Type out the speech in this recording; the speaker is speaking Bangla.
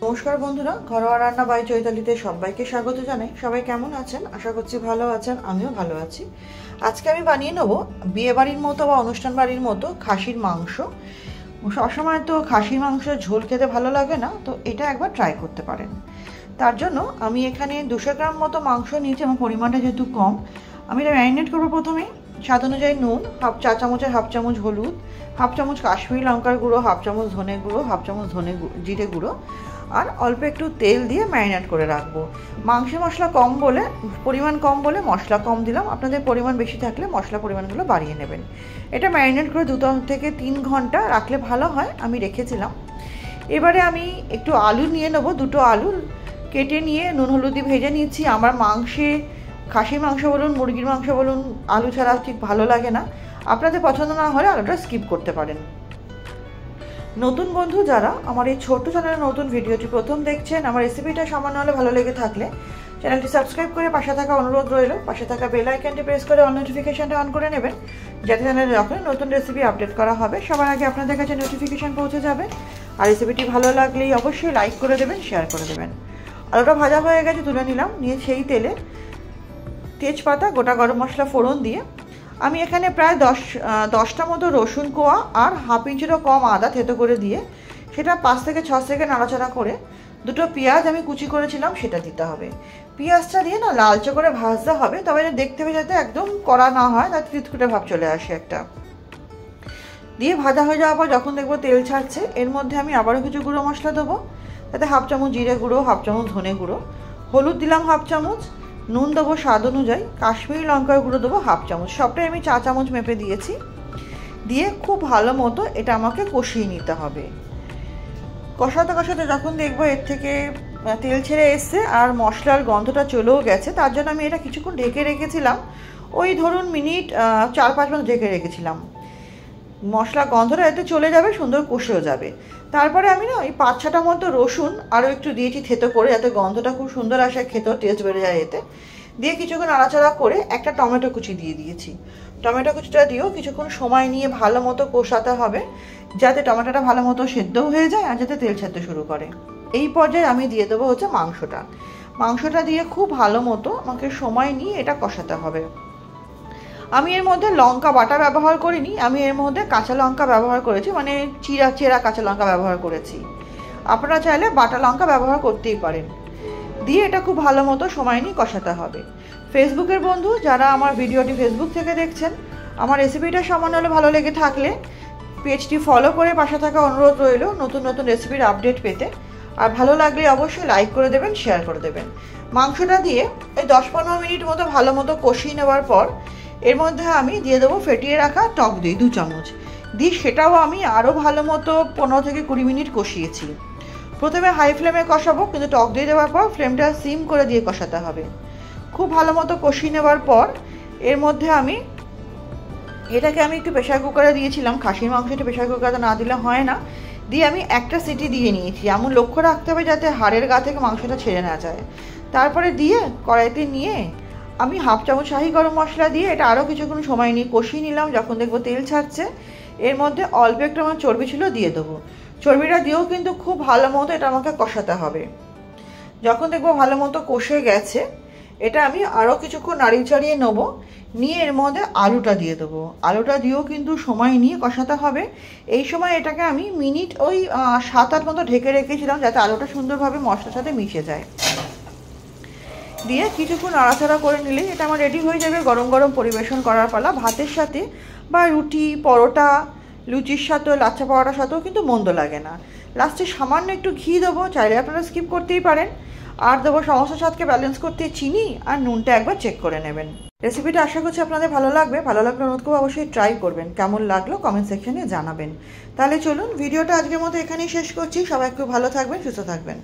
নমস্কার বন্ধুরা, ঘরোয়া রান্না বাই চৈতালিতে সবাইকে স্বাগত জানাই। সবাই কেমন আছেন? আশা করছি ভালো আছেন, আমিও ভালো আছি। আজকে আমি বানিয়ে নেব বিয়ে বাড়ির মতো বা অনুষ্ঠান বাড়ির মতো খাসির মাংস। সবসময় তো খাসির মাংসের ঝোল খেতে ভালো লাগে না, তো এটা একবার ট্রাই করতে পারেন। তার জন্য আমি এখানে 200 গ্রাম মতো মাংস নিয়েছি। আমার পরিমাণটা যেহেতু কম, আমি এটা ম্যারিনেট করবো। প্রথমেই স্বাদ অনুযায়ী নুন, চা চামচের হাফ চামচ হলুদ, হাফ চামচ কাশ্মীরি লঙ্কার গুঁড়ো, হাফ চামচ ধনে গুঁড়ো, হাফ চামচ জিরে গুঁড়ো, আর অল্প একটু তেল দিয়ে ম্যারিনেট করে রাখবো। মাংসে মশলা কম বলে, পরিমাণ কম বলে মশলা কম দিলাম। আপনাদের পরিমাণ বেশি থাকলে মশলা পরিমাণগুলো বাড়িয়ে নেবেন। এটা ম্যারিনেট করে 2 থেকে 3 ঘন্টা রাখলে ভালো হয়, আমি রেখেছিলাম। এবারে আমি একটু আলু নিয়ে নেবো। 2টো আলু কেটে নিয়ে নুন হলুদ দিয়ে ভেজে নিচ্ছি। আমার মাংসে, খাসির মাংস বলুন মুরগির মাংস বলুন, আলু ছাড়া ঠিক ভালো লাগে না। আপনাদের পছন্দ না হলে আলুটা স্কিপ করতে পারেন। নতুন বন্ধু যারা আমার এই ছোট্ট চ্যানেলের নতুন ভিডিওটি প্রথম দেখছেন, আমার রেসিপিটা সামান্য হলে ভালো লেগে থাকলে চ্যানেলটি সাবস্ক্রাইব করে পাশে থাকা অনুরোধ রইল, পাশে থাকা বেল আইকনটি প্রেস করে অল নোটিফিকেশনটা অন করে নেবেন, যাতে চ্যানেলে যখন নতুন রেসিপি আপডেট করা হবে সবার আগে আপনাদের কাছে নোটিফিকেশন পৌঁছে যাবে। আর রেসিপিটি ভালো লাগলেই অবশ্যই লাইক করে দেবেন, শেয়ার করে দেবেন। আলুটা ভাজা হয়ে গেছে, তুলে নিলাম। নিয়ে সেই তেলে তেজপাতা, গোটা গরম মশলা ফোড়ন দিয়ে আমি এখানে প্রায় 10টা মতো রসুন কোয়া আর হাফ ইঞ্চিরও কম আদা থেতো করে দিয়ে সেটা 5 থেকে 6 সেকেন্ড নাড়াচাড়া করে 2টো পেঁয়াজ আমি কুচি করেছিলাম সেটা দিতে হবে। পেঁয়াজটা দিয়ে না লালচে করে ভাজতে হবে, তবে দেখতে হবে যাতে একদম কড়া না হয়, তাতে তিতকুটে ভাব চলে আসে একটা। দিয়ে ভাজা হয়ে যাওয়ার পর যখন দেখবো তেল ছাড়ছে, এর মধ্যে আমি আবারও কিছু গুঁড়ো মশলা দেবো। তাতে হাফ চামচ জিরে গুঁড়ো, হাফ চামচ ধনে গুঁড়ো, হলুদ দিলাম হাফ চামচ, নুন দেবো স্বাদ অনুযায়ী, কাশ্মীরি লঙ্কার গুঁড়ো দেবো হাফ চামচ। সবটাই আমি চা চামচ মেপে দিয়েছি। দিয়ে খুব ভালো মতো এটা আমাকে কষিয়ে নিতে হবে। কষাতে কষাতে যখন দেখবো এর থেকে তেল ছেড়ে এসছে আর মশলার গন্ধটা চলেও গেছে, তার জন্য আমি এটা কিছুক্ষণ ঢেকে রেখেছিলাম। ওই ধরুন মিনিট 4-5 মিনিট ঢেকে রেখেছিলাম। মশলা গন্ধটা এতে চলে যাবে, সুন্দর কষেও যাবে। তারপরে আমি না ওই 5-6টা মতো রসুন আরও একটু দিয়েছি থেতো করে, যাতে গন্ধটা খুব সুন্দর আসে, খেতেও টেস্ট বেড়ে যায় এতে। দিয়ে কিছুক্ষণ নাড়াচাড়া করে একটা টমেটো কুচি দিয়ে দিয়েছি। টমেটো কুচিটা দিয়েও কিছুক্ষণ সময় নিয়ে ভালো মতো কষাতে হবে, যাতে টমেটোটা ভালো মতো সেদ্ধও হয়ে যায় আর যাতে তেল ছাড়তে শুরু করে। এই পর্যায়ে আমি দিয়ে দেবো হচ্ছে মাংসটা দিয়ে খুব ভালো মতো আমাকে সময় নিয়ে এটা কষাতে হবে। আমি এর মধ্যে লঙ্কা বাটা ব্যবহার করিনি, আমি এর মধ্যে কাঁচা লঙ্কা ব্যবহার করেছি, মানে চেরা কাঁচা লঙ্কা ব্যবহার করেছি। আপনারা চাইলে বাটা লঙ্কা ব্যবহার করতেই পারেন। দিয়ে এটা খুব ভালো মতো সময় নিয়ে কষাতে হবে। ফেসবুকের বন্ধু যারা আমার ভিডিওটি ফেসবুক থেকে দেখছেন, আমার রেসিপিটা সামান্য হলে ভালো লেগে থাকলে পেজটি ফলো করে পাশে থাকা অনুরোধ রইল নতুন নতুন রেসিপির আপডেট পেতে। আর ভালো লাগলে অবশ্যই লাইক করে দেবেন, শেয়ার করে দেবেন। মাংসটা দিয়ে এই 10-15 মিনিট মতো ভালো মতো কষিয়ে নেওয়ার পর এর মধ্যে আমি দিয়ে দেবো ফেটিয়ে রাখা টক দই 2 চামচ। দিয়ে সেটাও আমি আরও ভালো মতো 15 থেকে 20 মিনিট কষিয়েছি। প্রথমে হাই ফ্লেমে কষাবো, কিন্তু টক দই দেওয়ার পর ফ্লেমটা সিম করে দিয়ে কষাতে হবে। খুব ভালো মতো কষিয়ে নেওয়ার পর এর মধ্যে এটাকে আমি একটু প্রেশার কুকারে দিয়েছিলাম। খাসির মাংসটা প্রেশার কুকারে না দিলে হয় না। দিয়ে আমি একটা সিটি দিয়ে নিয়েছি। এমন লক্ষ্য রাখতে হবে যাতে হাড়ের গা থেকে মাংসটা ছেড়ে না যায়। তারপরে দিয়ে কড়াইতে নিয়ে আমি হাফ চামচ শাহি গরম মশলা দিয়ে এটা আরও কিছুক্ষণ সময় নিয়ে কষিয়ে নিলাম। যখন দেখবো তেল ছাড়ছে, এর মধ্যে অল্প একটু আমার চর্বি ছিল দিয়ে দেবো। চর্বিটা দিয়েও কিন্তু খুব ভালো মতো এটা আমাকে কষাতে হবে। যখন দেখবো ভালো মতো কষে গেছে, এটা আমি আরও কিছুক্ষণ নাড়িয়ে চাড়িয়ে নেবো। নিয়ে এর মধ্যে আলুটা দিয়ে দেবো। আলুটা দিয়েও কিন্তু সময় নিয়ে কষাতে হবে। এই সময় এটাকে আমি মিনিট ওই 7-8 মতো ঢেকে রেখেছিলাম, যাতে আলুটা সুন্দরভাবে মশলার সাথে মিশে যায়। দিয়ে কিছুক্ষণ নাড়াচাড়া করে নিলেই এটা আমার রেডি হয়ে যাবে। গরম গরম পরিবেশন করার পালা। ভাতের সাথে বা রুটি, পরোটা, লুচির সাথেও, লাচ্ছা পরোটার সাথেও কিন্তু মন্দ লাগে না। লাস্টে সামান্য একটু ঘি দেবো, চাইলে আপনারা স্কিপ করতেই পারেন। আর দেবো সমস্ত স্বাদকে ব্যালেন্স করতে চিনি আর নুনটা একবার চেক করে নেবেন। রেসিপিটা আশা করছি আপনাদের ভালো লাগবে। ভালো লাগলে অনুরোধ করবো অবশ্যই ট্রাই করবেন। কেমন লাগলো কমেন্ট সেকশনে জানাবেন। তাহলে চলুন ভিডিওটা আজকের মতো এখানেই শেষ করছি। সবাই খুব ভালো থাকবেন, সুস্থ থাকবেন।